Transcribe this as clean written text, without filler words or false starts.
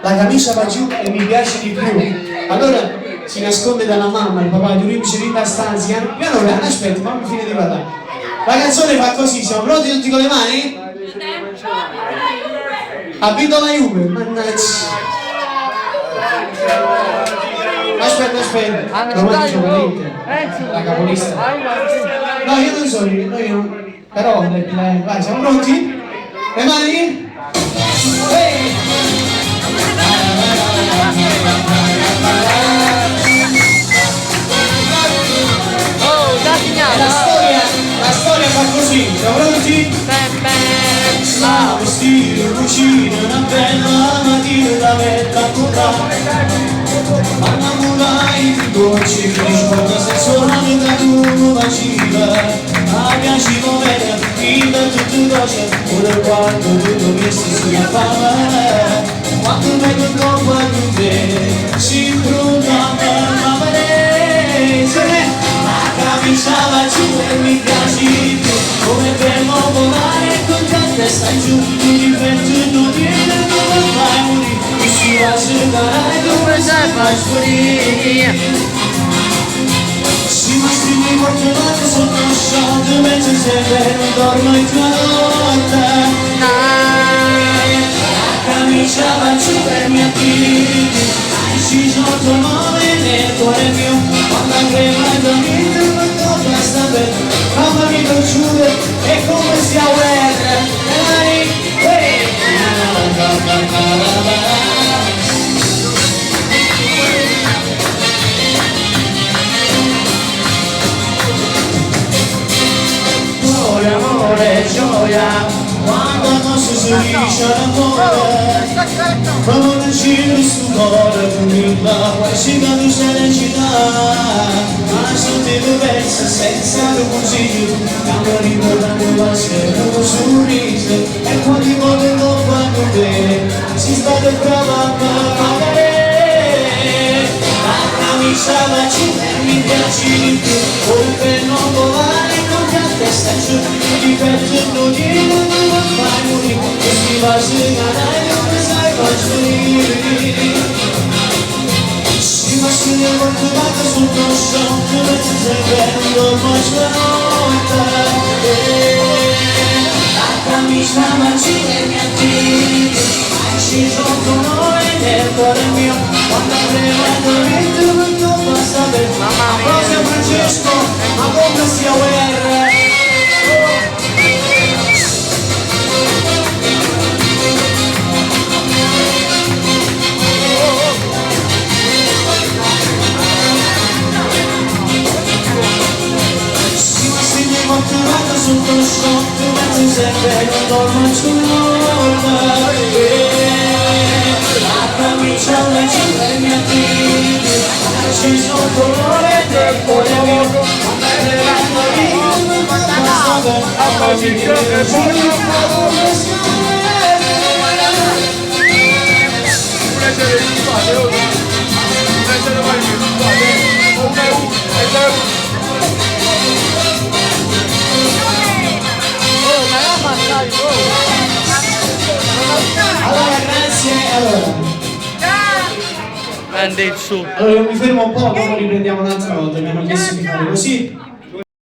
la camicia va giù e mi piace di più. Allora si nasconde dalla mamma, il papà di lui ci la stanza, piano piano, aspetta, fammi finire di parlare. La canzone fa così, siamo pronti tutti con le mani? Abito la Juve, mannaggia. Aspetta, domani gioca l'Inter, la capolista. No, io non so, però vai, siamo pronti? Le mani? La storia fa così, siamo pronti? La vestire cucina, una bella mattina da vetta a comprare. Ma namorai di dolci che risponda se suonano da tu vacilla. A piaci povera, chi da tutte cose, ora quando tu dovessi sulla fama. Quando vengo in coppa con te, si brutta per la parese. La camicia va giù e mi piaci di più, come per non volare con te stai giù, tu difetti tu tieni, tu non fai morire, mi si va a cercare dove sei fai sparire. Si ma stringi fortunato sotto lo shot, mentre sei vero dormo in tua notte. La camicia va giù e mi attiri, hai deciso il tuo nome nel cuore mio, quando crema e dormite non tocca sapere, mamma mi lo giuro, è come sia guerra. Amore, gioia, quando non si unisce l'amore, proprio nel cielo sul cuore con il cuore si capisce la città, ma sono diverse senza un consiglio, stiamo ricordando la sera un sorriso, e quando voglio lo fanno te, si sta brava per magari, la camicia va giù e mi piace di più, poi per non volare testa giù, ti perdo di non fai morire, e si va a segnare dove sai faccio. Si va a segnare quanto vado sotto lo shock, mentre sei bello poi svolta. La camicia va giù e mi attiri, hai sceso il tuo nome nel cuore mio, quando avevo detto non tu basta per mamma Rosa Francesco, ma come sia guerra. Sotto lo shock, mentre sempre non dormo giorno. La camicia la giù e mi attiri, hai sceso il colore del cuore mio, quando è arrivato lì non basta per farmi dire allora grazie, Prende il su. allora io mi fermo un po', dopo riprendiamo un'altra volta, mi hanno chiesto di fare così.